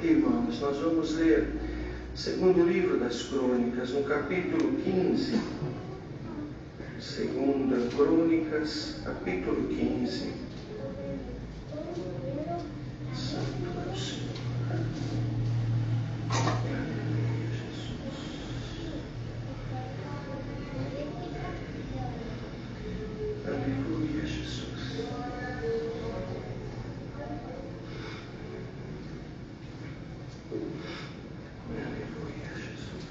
Irmãos, nós vamos ler segundo livro das Crônicas, no capítulo 15. Segunda Crônicas, capítulo 15. Santo é o Senhor. Aleluia, Jesus. Aleluia, Jesus. Aleluia, Jesus.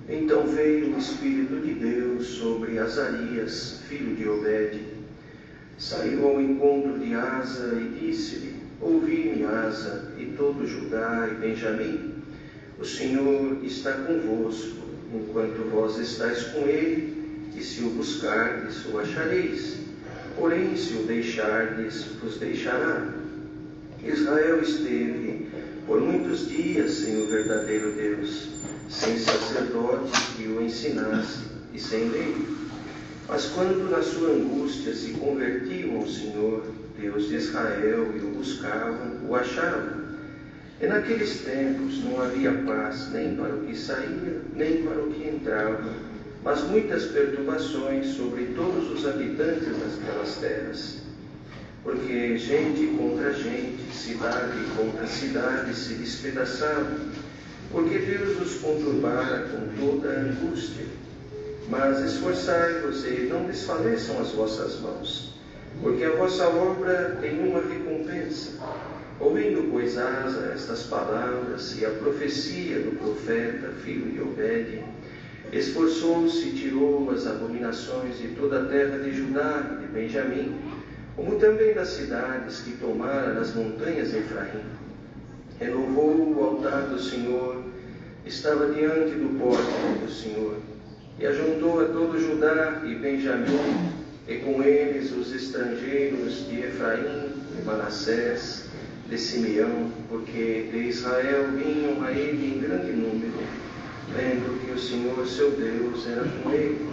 Então veio o Espírito de Deus sobre Azarias, filho de Obed. Saiu ao encontro de Asa e disse-lhe: Ouvi-me, Asa, e todo Judá e Benjamim. O Senhor está convosco, enquanto vós estáis com ele, e se o buscardes, o achareis. Porém, se o deixardes, vos deixará. Israel esteve por muitos dias sem o verdadeiro Deus, sem sacerdote que o ensinasse, e sem lei. Mas quando na sua angústia se convertiam ao Senhor, Deus de Israel, e o buscavam, o achavam. E naqueles tempos não havia paz, nem para o que saía, nem para o que entrava, mas muitas perturbações sobre todos os habitantes daquelas terras. Porque gente contra gente, cidade contra cidade se despedaçava, porque Deus os conturbara com toda a angústia. Mas esforçai-vos e não desfaleçam as vossas mãos, porque a vossa obra tem uma recompensa. Ouvindo, pois, Asa estas palavras e a profecia do profeta, filho de Obed, esforçou-se e tirou as abominações de toda a terra de Judá e de Benjamim, como também das cidades que tomara nas montanhas de Efraim. Renovou o altar do Senhor, estava diante do pórtico do Senhor, e ajuntou a todo Judá e Benjamim, e com eles os estrangeiros de Efraim, de Manassés, de Simeão, porque de Israel vinham a ele em grande número, vendo que o Senhor seu Deus era com ele.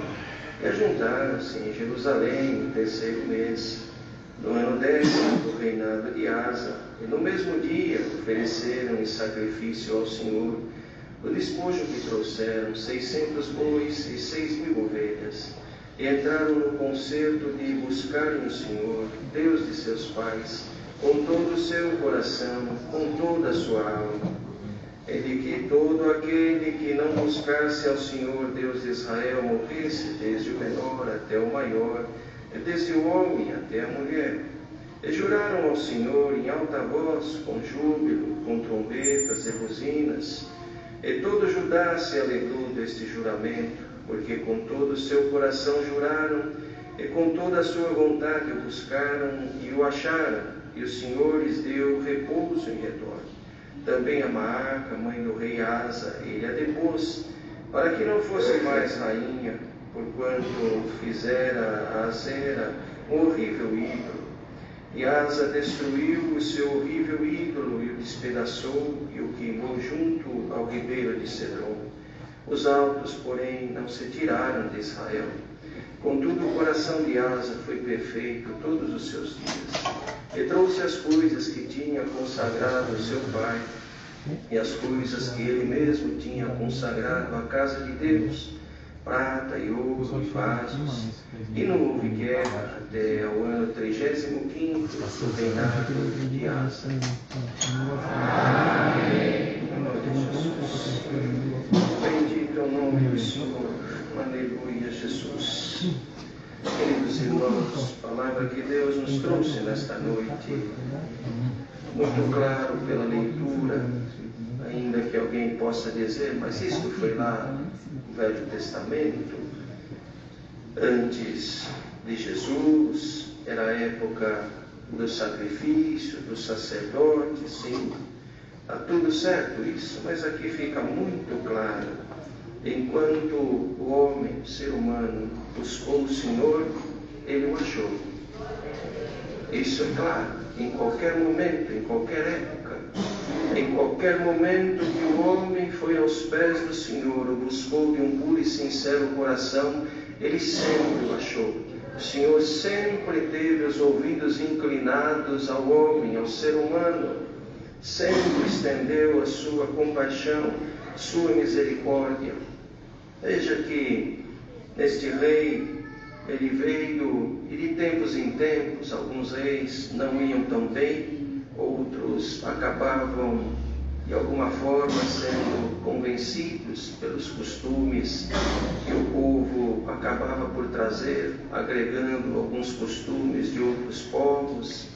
E ajuntaram-se em Jerusalém no terceiro mês, no ano 10º do reinado de Asa, e no mesmo dia ofereceram em sacrifício ao Senhor do despojo que trouxeram 600 bois e 6.000 ovelhas, e entraram no concerto de buscarem o Senhor, Deus de seus pais, com todo o seu coração, com toda a sua alma. E de que todo aquele que não buscasse ao Senhor, Deus de Israel, morresse, desde o menor até o maior, e desde o homem até a mulher. E juraram ao Senhor em alta voz, com júbilo, com trombetas e buzinas. E todo Judá se alegrou deste juramento, porque com todo o seu coração juraram, e com toda a sua vontade o buscaram e o acharam, e o Senhor lhes deu repouso em redor. Também a Maaca, mãe do rei Asa, ele a depôs, para que não fosse mais rainha, porquanto fizera a Asera um horrível ídolo. E Asa destruiu o seu horrível ídolo e o despedaçou e o queimou junto ao ribeiro de Cedron. Os altos, porém, não se tiraram de Israel. Contudo, o coração de Asa foi perfeito todos os seus dias. E trouxe as coisas que tinha consagrado o seu pai, e as coisas que ele mesmo tinha consagrado à casa de Deus, prata e ouro e vasos, e não houve guerra até ao ano 35º do reinado de Asa. Amém. Em nome de Jesus. Bendito é o nome do Senhor. Aleluia, Jesus. Queridos irmãos, a palavra que Deus nos trouxe nesta noite, muito claro pela leitura, ainda que alguém possa dizer, mas isto foi lá no Velho Testamento, antes de Jesus, era a época do sacrifício, do sacerdote, sim, está tudo certo isso, mas aqui fica muito claro, enquanto o homem, o ser humano, buscou o Senhor, ele o achou. Isso é claro, em qualquer momento, em qualquer época. Em qualquer momento que o homem foi aos pés do Senhor, o buscou de um puro e sincero coração, ele sempre o achou. O Senhor sempre teve os ouvidos inclinados ao homem, ao ser humano. Sempre estendeu a sua compaixão, sua misericórdia. Veja que neste rei, ele veio, e de tempos em tempos, alguns reis não iam tão bem, outros acabavam, de alguma forma, sendo convencidos pelos costumes que o povo acabava por trazer, agregando alguns costumes de outros povos,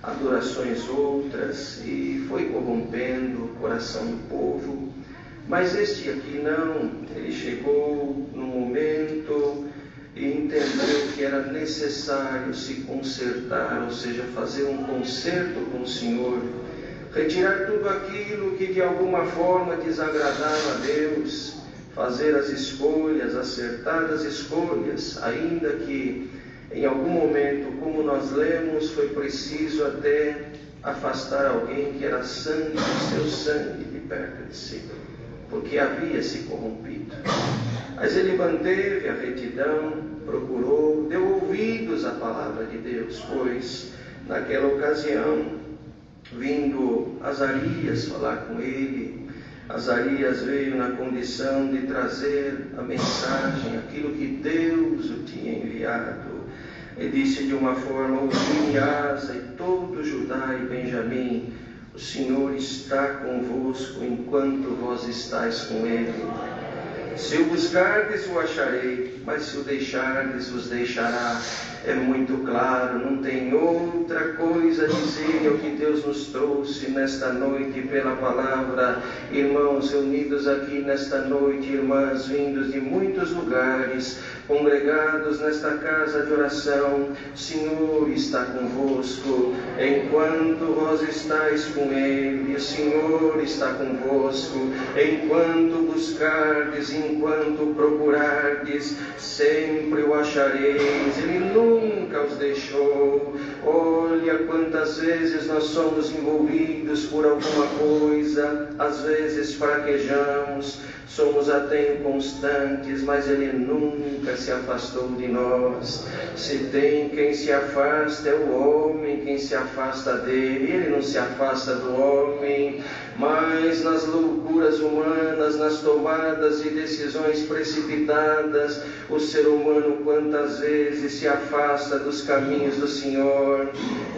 adorações outras, e foi corrompendo o coração do povo. Mas este aqui não, ele chegou no momento e entendeu que era necessário se consertar, ou seja, fazer um concerto com o Senhor, retirar tudo aquilo que de alguma forma desagradava a Deus, fazer as escolhas, acertadas escolhas, ainda que em algum momento, como nós lemos, foi preciso até afastar alguém que era sangue do seu sangue de perto de si, porque havia se corrompido. Mas ele manteve a retidão, procurou, deu ouvidos à palavra de Deus, pois naquela ocasião, vindo Azarias falar com ele, Azarias veio na condição de trazer a mensagem, aquilo que Deus o tinha enviado. Ele disse de uma forma: ouvi Asa e todo Judá e Benjamim, o Senhor está convosco enquanto vós estáis com ele. Se o buscardes, o acharei, mas se o deixardes, os deixará. É muito claro, não tem outra coisa a dizer, é o que Deus nos trouxe nesta noite pela palavra. Irmãos reunidos aqui nesta noite, irmãs vindos de muitos lugares, congregados nesta casa de oração, o Senhor está convosco, enquanto vós estáis com Ele, o Senhor está convosco, enquanto buscardes, enquanto procurardes, sempre o achareis. Ele nunca os deixou. Olha quantas vezes nós somos envolvidos por alguma coisa, às vezes fraquejamos, somos até inconstantes, mas Ele nunca se afastou de nós. Se tem quem se afasta, é o homem quem se afasta dele. Ele não se afasta do homem, mas nas loucuras humanas, nas tomadas de decisões precipitadas, o ser humano quantas vezes se afasta dos caminhos do Senhor.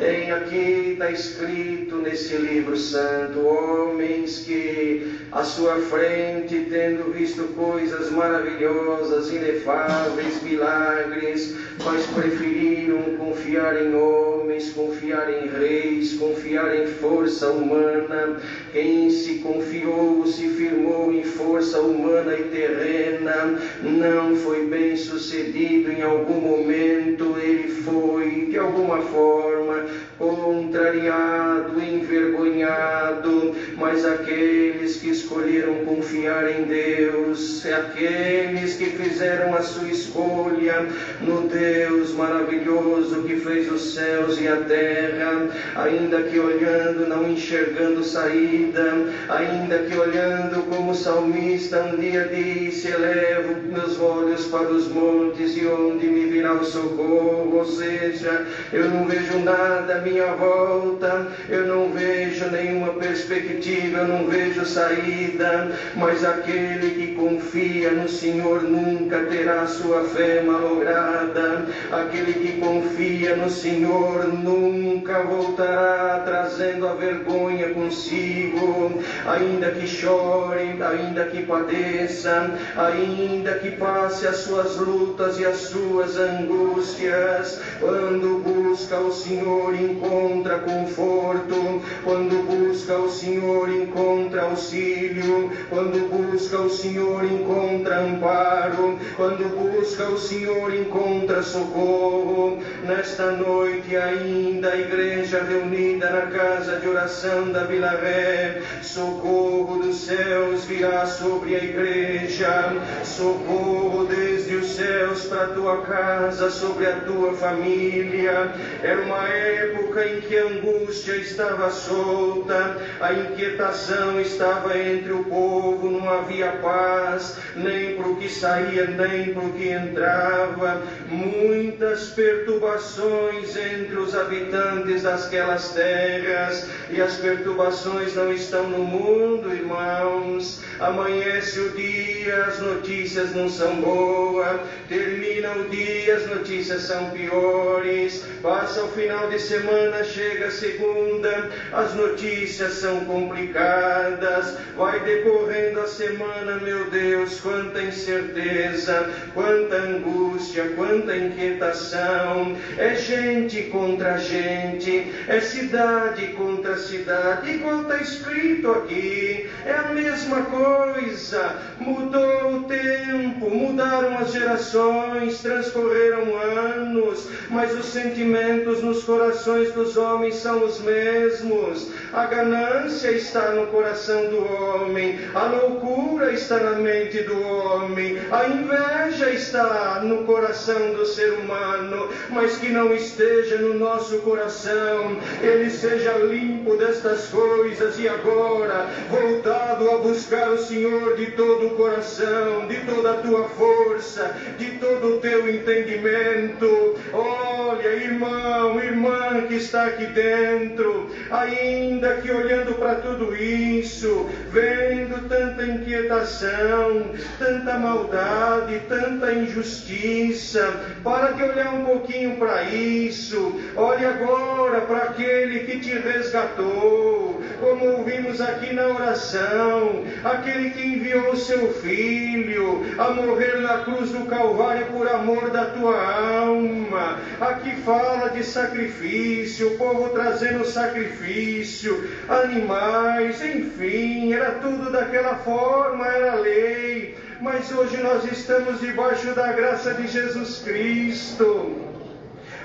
Em aqui está escrito nesse livro santo, homens que à sua frente, tendo visto coisas maravilhosas, inefáveis, milagres, mas preferiram confiar em homens, confiar em reis, confiar em força humana. Quem se confiou, se firmou em força humana e terrena, não foi bem sucedido. Em algum momento ele foi, de alguma forma, contrariado, envergonhado. Mas aqueles que escolheram confiar em Deus, aqueles que fizeram a sua escolha no Deus maravilhoso que fez os céus e a terra, ainda que olhando, não enxergando saída, ainda que olhando como o salmista um dia disse: elevo meus olhos para os montes, e onde me virá o socorro? Ou seja, eu não vejo nada à minha volta, eu não vejo nenhuma perspectiva, eu não vejo saída, mas aquele que confia no Senhor nunca terá sua fé malograda. Aquele que confia no Senhor nunca voltará trazendo a vergonha consigo, ainda que chore, ainda que padeça, ainda que passe as suas lutas e as suas angústias. Quando busca o Senhor, encontra conforto. Quando busca o Senhor, encontra auxílio. Quando busca o Senhor, encontra amparo. Quando busca o Senhor, encontra socorro. Nesta noite ainda, a igreja reunida na casa de oração da Vila Ré, sou socorro dos céus virá sobre a igreja, socorro desde os céus para a tua casa, sobre a tua família. Era uma época em que a angústia estava solta, a inquietação estava entre o povo, não havia paz, nem para o que saía, nem para o que entrava, muitas perturbações entre os habitantes daquelas terras, e as perturbações não estão no mundo, irmãos. Amanhece o dia, as notícias não são boas, termina o dia, as notícias são piores, passa o final de semana, chega a segunda, as notícias são complicadas, vai decorrendo a semana, meu Deus, quanta incerteza, quanta angústia, quanta inquietação, é gente contra gente, é cidade contra cidade, igual está escrito aqui, é a mesma coisa, mudou o tempo, mudaram as gerações, transcorreram anos, mas os sentimentos nos corações dos homens são os mesmos. A ganância está no coração do homem, a loucura está na mente do homem, a inveja está no coração do ser humano, mas que não esteja no nosso coração, ele seja limpo destas coisas e agora voltado a buscar o Senhor de todo o coração, de toda a tua força, de todo o teu entendimento. Olha, irmão, irmã que está aqui dentro, ainda que olhando para tudo isso, vendo tanta inquietação, tanta maldade, tanta injustiça, para de olhar um pouquinho para isso, olhe agora para aquele que te resgatou, como ouvimos aqui na oração, aquele que enviou o seu Filho a morrer na cruz do Calvário por amor da tua alma. Aqui fala de sacrifício, o povo trazendo sacrifício, animais, enfim, era tudo daquela forma, era lei, mas hoje nós estamos debaixo da graça de Jesus Cristo.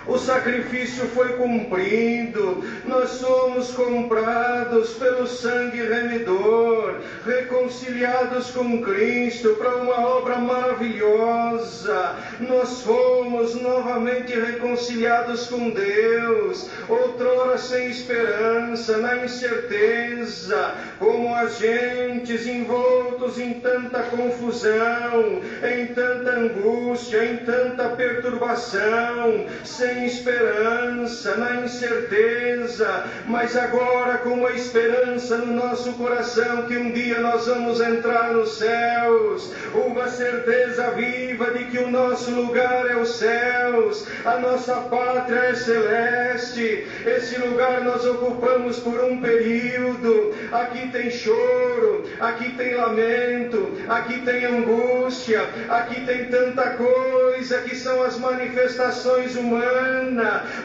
O sacrifício foi cumprido, nós somos comprados pelo sangue remidor, reconciliados com Cristo para uma obra maravilhosa. Nós fomos novamente reconciliados com Deus, outrora sem esperança, na incerteza, como agentes envoltos em tanta confusão, em tanta angústia, em tanta perturbação, sem esperança, na incerteza, mas agora com a esperança no nosso coração que um dia nós vamos entrar nos céus, uma certeza viva de que o nosso lugar é os céus, a nossa pátria é celeste. Esse lugar nós ocupamos por um período, aqui tem choro, aqui tem lamento, aqui tem angústia, aqui tem tanta coisa que são as manifestações humanas,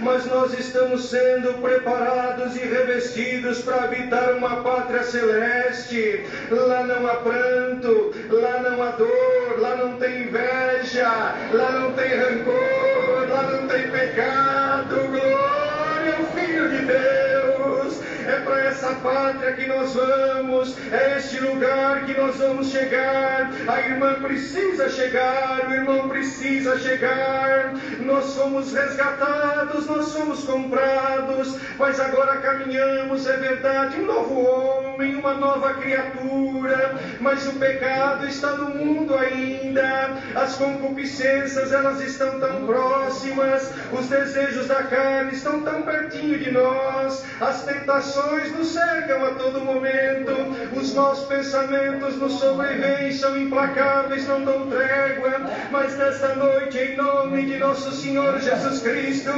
mas nós estamos sendo preparados e revestidos para habitar uma pátria celeste. Lá não há pranto, lá não há dor, lá não tem inveja, lá não tem rancor, lá não tem pecado. Glória ao Filho de Deus. É para essa pátria que nós vamos, é este lugar que nós vamos chegar. A irmã precisa chegar, o irmão precisa chegar. Nós somos resgatados, nós somos comprados, mas agora caminhamos, é verdade, um novo homem, uma nova criatura, mas o pecado está no mundo ainda, as concupiscências elas estão tão próximas, os desejos da carne estão tão pertinho de nós, as tentações nos cercam a todo momento, os maus pensamentos nos sobrevêm, são implacáveis, não dão trégua, mas nesta noite, em nome de nosso Senhor Jesus Cristo,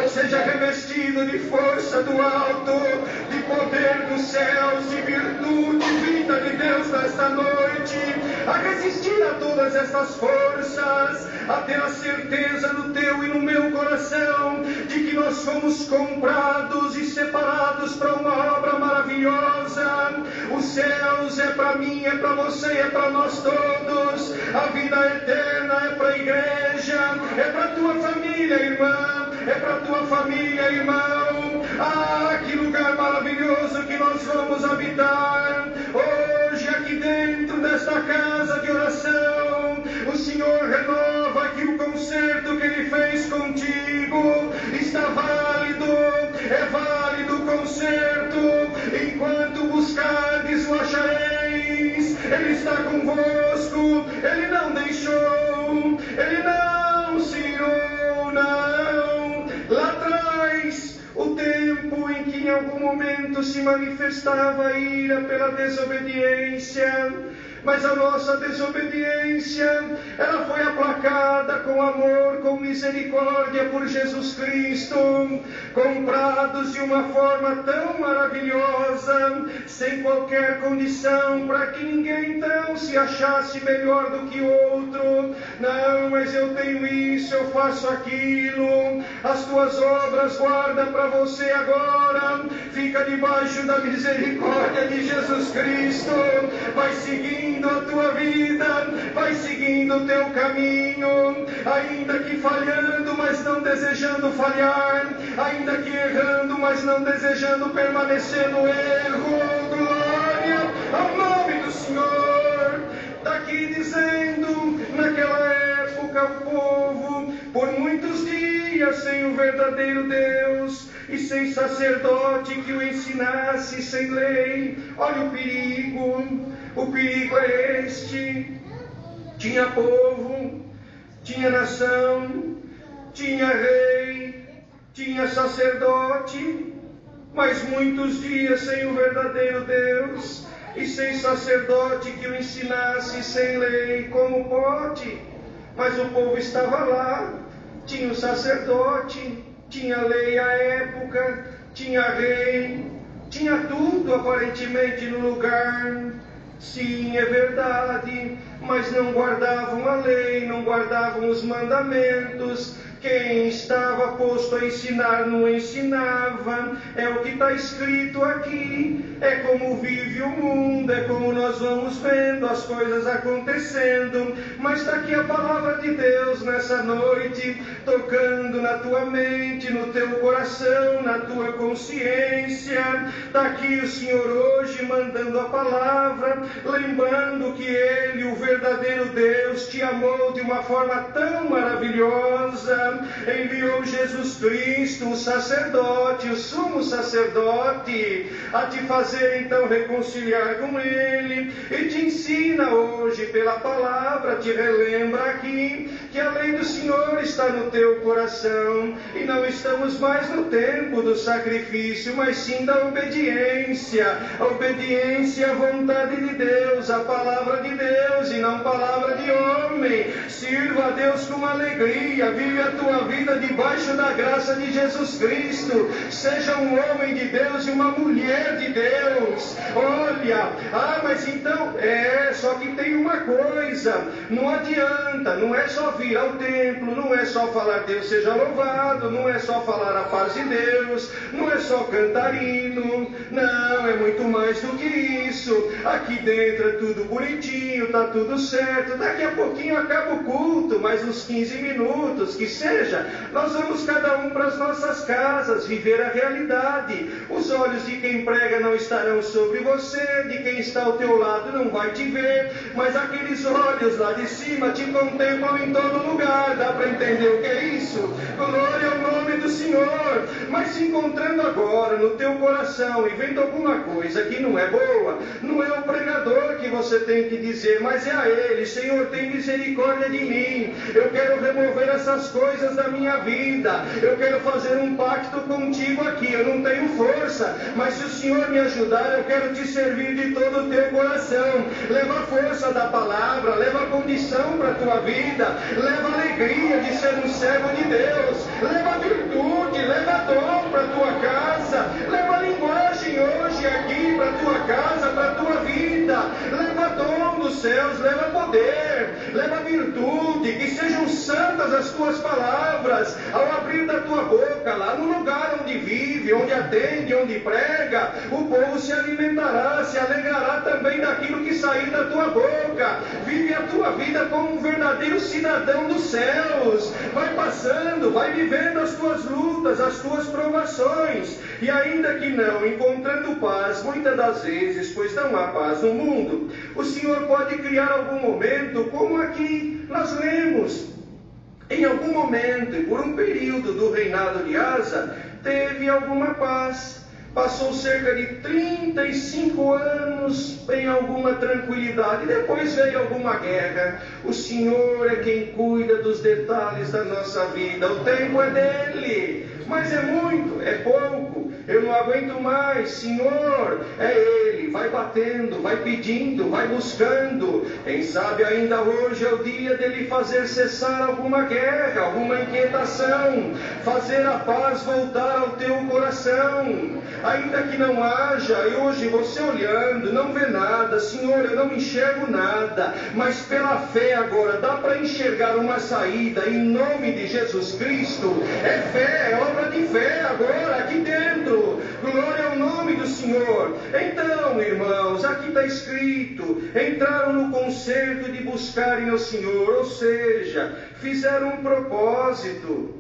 seja revestido de força do alto, de poder dos céus, de virtude vinda de Deus nesta noite, a resistir a todas estas forças, a ter a certeza no teu e no meu coração, de que nós fomos comprados e separados para uma obra maravilhosa. Os céus é para mim, é para você, é para nós todos. A vida eterna é para a igreja, é para a tua família, irmã, é para a tua família, irmão. Ah, que lugar maravilhoso que nós vamos habitar. Senhor renova que o concerto que Ele fez contigo está válido, é válido o concerto. Enquanto buscardes, o achareis. Ele está convosco, Ele não deixou, Ele não se irou, não. Lá atrás, o tempo em que em algum momento se manifestava a ira pela desobediência, mas a nossa desobediência, ela foi aplacada com amor, com misericórdia por Jesus Cristo, comprados de uma forma tão maravilhosa, sem qualquer condição, para que ninguém então se achasse melhor do que outro. Não, mas eu tenho isso, eu faço aquilo, as tuas obras guarda para você agora, fica debaixo da misericórdia de Jesus Cristo, vai seguindo a tua vida, vai seguindo o teu caminho, ainda que falhando, mas não desejando falhar, ainda que errando, mas não desejando permanecer no erro. Glória ao nome do Senhor. Está aqui dizendo, naquela época o povo, por muitos dias sem o verdadeiro Deus, e sem sacerdote que o ensinasse, sem lei. Olha o perigo é este. Tinha povo, tinha nação, tinha rei, tinha sacerdote, mas muitos dias sem o verdadeiro Deus, e sem sacerdote que o ensinasse, sem lei. Como pode? Mas o povo estava lá, tinha o sacerdote, tinha lei à época, tinha rei, tinha tudo aparentemente no lugar. Sim, é verdade, mas não guardavam a lei, não guardavam os mandamentos. Quem estava posto a ensinar não ensinava. É o que está escrito aqui. É como vive o mundo, é como nós vamos vendo as coisas acontecendo. Mas está aqui a palavra de Deus nessa noite, tocando na tua mente, no teu coração, na tua consciência. Está aqui o Senhor hoje mandando a palavra, lembrando que Ele, o verdadeiro Deus, te amou de uma forma tão maravilhosa. Enviou Jesus Cristo, o sacerdote, o sumo sacerdote, a te fazer então reconciliar com Ele, e te ensina hoje pela palavra, te relembra aqui que a lei do Senhor está no teu coração, e não estamos mais no tempo do sacrifício, mas sim da obediência. A obediência à vontade de Deus, a palavra de Deus e não palavra de homem. Sirva a Deus com alegria, vive a tua vida debaixo da graça de Jesus Cristo. Seja um homem de Deus e uma mulher de Deus. Olha, mas então, só que tem uma coisa, não adianta, não é só vir ao templo, não é só falar Deus seja louvado, não é só falar a paz de Deus, não é só cantar hino, não, é muito mais do que isso. Aqui dentro é tudo bonitinho, está tudo certo, daqui a pouquinho acaba o culto, mais uns 15 minutos, que seja, nós vamos cada um para as nossas casas, viver a realidade. Os olhos de quem prega não estarão sobre você, de quem está ao teu lado não vai te ver, mas aqueles olhos lá de cima te contemplam em todo lugar. Dá para entender o que é isso? Glória ao nome do Senhor. Mas se encontrando agora no teu coração e vendo alguma coisa que não é boa, não é o pregador que você tem que dizer, mas é a Ele: Senhor, tem misericórdia de mim, eu quero remover essas coisas da minha vida, eu quero fazer um pacto contigo aqui, eu não tenho força, mas se o Senhor me ajudar, eu quero te servir de todo o teu coração. Leva a força da palavra, leva a condição para a tua vida, leva a alegria de ser um servo de Deus, leva a virtude, leva a dom para a tua casa, leva a linguagem hoje aqui para a tua casa, para a tua vida, leva dom dos céus, leva poder, leva virtude, que sejam santas as tuas palavras, ao abrir da tua boca, lá no lugar onde vive, onde atende, onde prega, o povo se alimentará, se alegrará também daquilo que sair da tua boca. boca. Vive a tua vida como um verdadeiro cidadão dos céus. Vai passando, vai vivendo as tuas lutas, as tuas provações. E ainda que não encontrando paz, muitas das vezes, pois não há paz no mundo, o Senhor pode criar algum momento, como aqui nós lemos. Em algum momento, e por um período do reinado de Asa, teve alguma paz. Passou cerca de 35 anos em alguma tranquilidade. Depois veio alguma guerra. O Senhor é quem cuida dos detalhes da nossa vida. O tempo é dele. Mas é muito, é pouco. Eu não aguento mais. Senhor, é Ele. Vai batendo, vai pedindo, vai buscando. Quem sabe ainda hoje é o dia dele fazer cessar alguma guerra, alguma inquietação. Fazer a paz voltar ao teu coração. Ainda que não haja, e hoje você olhando, não vê nada. Senhor, eu não enxergo nada. Mas pela fé agora, dá para enxergar uma saída em nome de Jesus Cristo. É fé, é obra de fé agora, aqui dentro. Glória ao nome do Senhor. Então, irmãos, aqui está escrito, entraram no concerto de buscarem ao Senhor, ou seja, fizeram um propósito.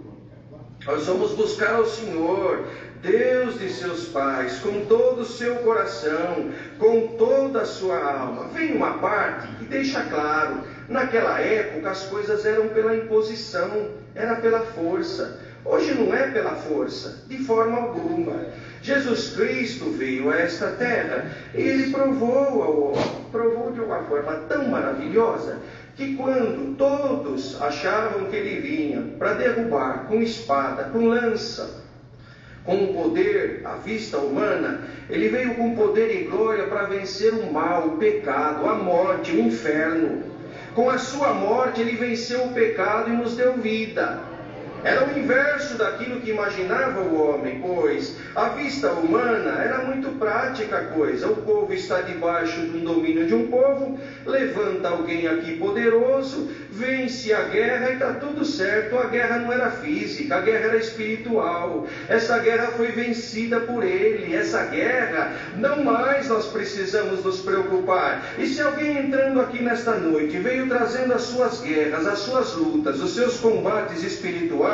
Nós vamos buscar ao Senhor, Deus de seus pais, com todo o seu coração, com toda a sua alma. Vem uma parte que deixa claro, naquela época as coisas eram pela imposição, era pela força. Hoje não é pela força, de forma alguma. Jesus Cristo veio a esta terra e Ele provou ao homem, provou de uma forma tão maravilhosa, que quando todos achavam que Ele vinha para derrubar com espada, com lança, com poder à vista humana, Ele veio com poder e glória para vencer o mal, o pecado, a morte, o inferno. Com a sua morte Ele venceu o pecado e nos deu vida. Era o inverso daquilo que imaginava o homem, pois à vista humana era muito prática a coisa. O povo está debaixo do domínio de um povo, levanta alguém aqui poderoso, vence a guerra e está tudo certo. A guerra não era física, a guerra era espiritual. Essa guerra foi vencida por Ele. Essa guerra, não mais nós precisamos nos preocupar. E se alguém entrando aqui nesta noite veio trazendo as suas guerras, as suas lutas, os seus combates espirituais,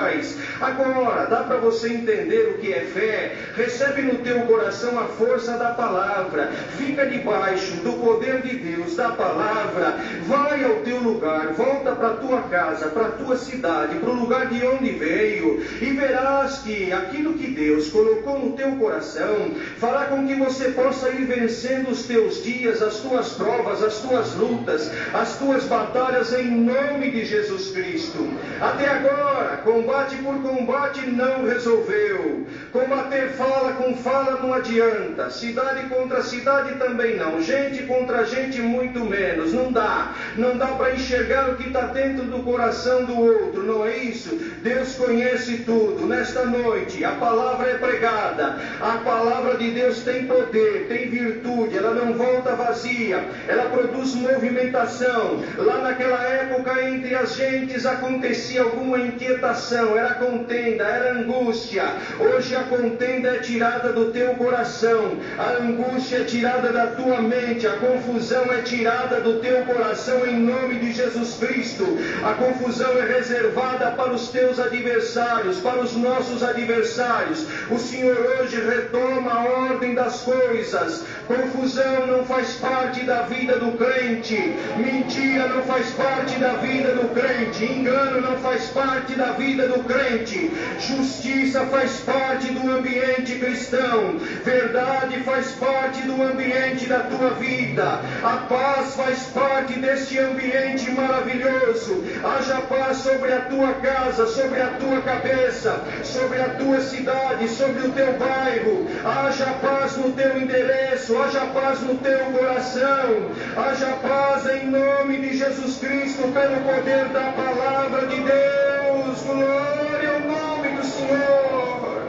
agora dá para você entender o que é fé. Recebe no teu coração a força da palavra, fica debaixo do poder de Deus, da palavra, vai ao teu lugar, volta para a tua casa, para a tua cidade, para o lugar de onde veio, e verás que aquilo que Deus colocou no teu coração fará com que você possa ir vencendo os teus dias, as tuas provas, as tuas lutas, as tuas batalhas em nome de Jesus Cristo. Até agora, combate por combate não resolveu. Combater fala com fala não adianta. Cidade contra cidade também não. Gente contra gente muito menos. Não dá. Não dá para enxergar o que está dentro do coração do outro. Não é isso? Deus conhece tudo. Nesta noite a palavra é pregada. A palavra de Deus tem poder, tem virtude. Ela não volta vazia. Ela produz movimentação. Lá naquela época entre as gentes acontecia alguma inquietação. Era contenda, era angústia. Hoje a contenda é tirada do teu coração, a angústia é tirada da tua mente, a confusão é tirada do teu coração em nome de Jesus Cristo. A confusão é reservada para os teus adversários, para os nossos adversários. O Senhor hoje retoma a ordem das coisas. Confusão não faz parte da vida do crente, mentira não faz parte da vida do crente, engano não faz parte da vida do crente, justiça faz parte do ambiente cristão, verdade faz parte do ambiente da tua vida, a paz faz parte deste ambiente maravilhoso. Haja paz sobre a tua casa, sobre a tua cabeça, sobre a tua cidade, sobre o teu bairro. Haja paz no teu endereço, haja paz no teu coração, haja paz em nome de Jesus Cristo, pelo poder da palavra de Deus. Glória ao nome do Senhor,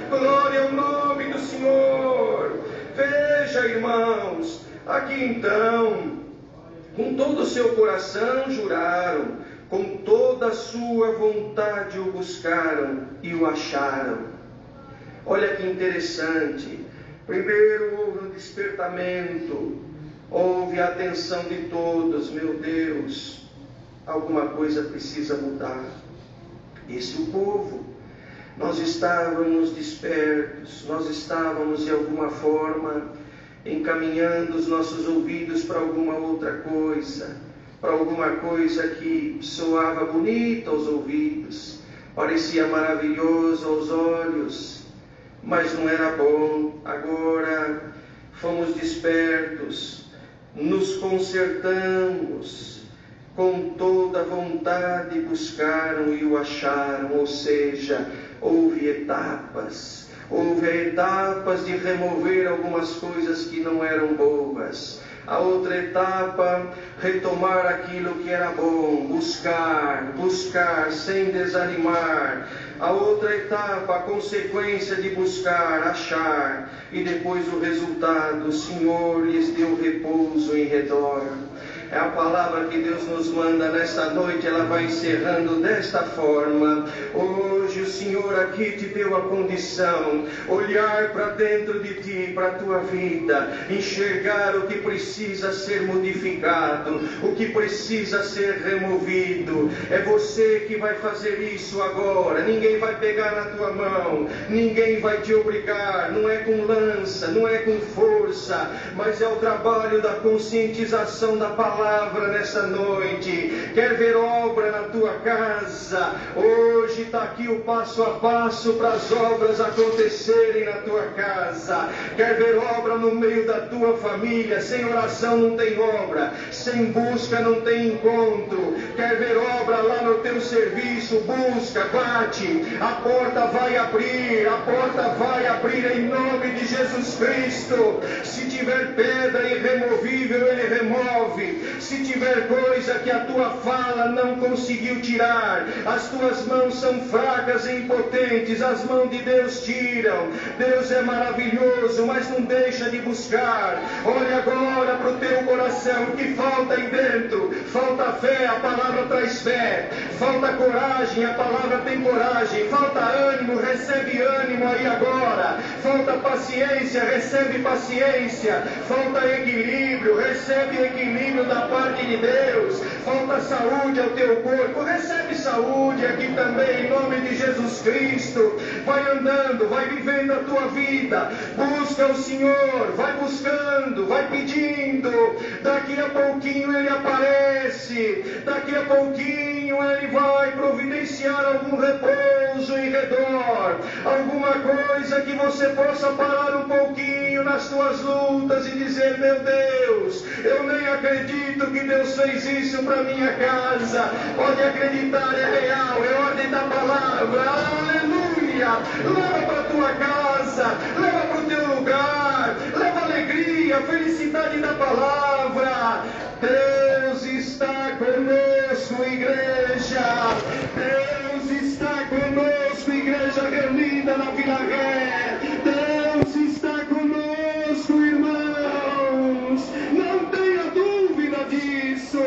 glória ao nome do Senhor. Veja, irmãos, aqui então, com todo o seu coração juraram, com toda a sua vontade o buscaram e o acharam. Olha que interessante. Primeiro houve um despertamento, Ouve a atenção de todos, meu Deus. Alguma coisa precisa mudar. Esse é o povo. Nós estávamos despertos, nós estávamos de alguma forma encaminhando os nossos ouvidos para alguma outra coisa, para alguma coisa que soava bonita aos ouvidos, parecia maravilhoso aos olhos, mas não era bom. Agora fomos despertos, nos consertamos, com toda vontade buscaram e o acharam, ou seja, houve etapas de remover algumas coisas que não eram boas. A outra etapa, retomar aquilo que era bom, buscar sem desanimar. A outra etapa, a consequência de buscar, achar, e depois o resultado, o Senhor lhes deu repouso em redor. É a palavra que Deus nos manda nesta noite, ela vai encerrando desta forma. Hoje o Senhor aqui te deu a condição, olhar para dentro de ti, para a tua vida, enxergar o que precisa ser modificado, o que precisa ser removido. É você que vai fazer isso agora, ninguém vai pegar na tua mão, ninguém vai te obrigar, não é com lança, não é com força, mas é o trabalho da conscientização da palavra nessa noite. Quer ver obra na tua casa? Hoje está aqui o passo a passo para as obras acontecerem na tua casa. Quer ver obra no meio da tua família? Sem oração não tem obra, sem busca não tem encontro. Quer ver obra lá no teu serviço? Busca, bate, a porta vai abrir em nome de Jesus Cristo. Se tiver pedra irremovível, Ele remove. Se tiver coisa que a tua fala não conseguiu tirar, as tuas mãos são fracas e impotentes, as mãos de Deus tiram. Deus é maravilhoso, mas não deixa de buscar. Olha agora para o teu coração, o que falta aí dentro? Falta fé, a palavra traz fé. Falta coragem, a palavra tem coragem. Falta ânimo, recebe ânimo aí agora. Falta paciência, recebe paciência. Falta equilíbrio, recebe equilíbrio da parte de Deus. Falta saúde ao teu corpo, recebe saúde aqui também, em nome de Jesus Cristo. Vai andando, vai vivendo a tua vida, busca o Senhor, vai buscando, vai pedindo. Daqui a pouquinho Ele aparece, daqui a pouquinho Ele vai providenciar algum repouso em redor, alguma coisa que você possa parar um pouquinho nas tuas lutas e dizer: meu Deus, eu nem acredito que Deus fez isso para minha casa. Pode acreditar, é real, é ordem da palavra. Aleluia! Leva para a tua casa, leva para o teu lugar, leva alegria, felicidade da palavra. Deus está conosco, igreja. Deus está conosco, igreja reunida na Vila Ré. Deus está conosco, irmãos. Não tenha dúvida disso.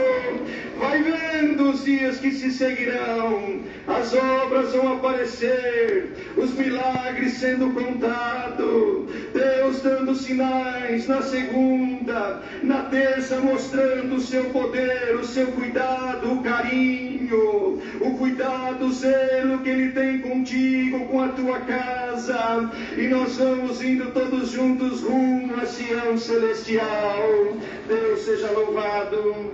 Vai vendo os dias que se seguirão, as obras vão aparecer, os milagres sendo contados, Deus dando sinais na segunda, na terça mostrando o seu poder, o seu cuidado, o carinho, o cuidado, o zelo que Ele tem contigo, com a tua casa, e nós vamos indo todos juntos rumo a Sião Celestial. Deus seja louvado.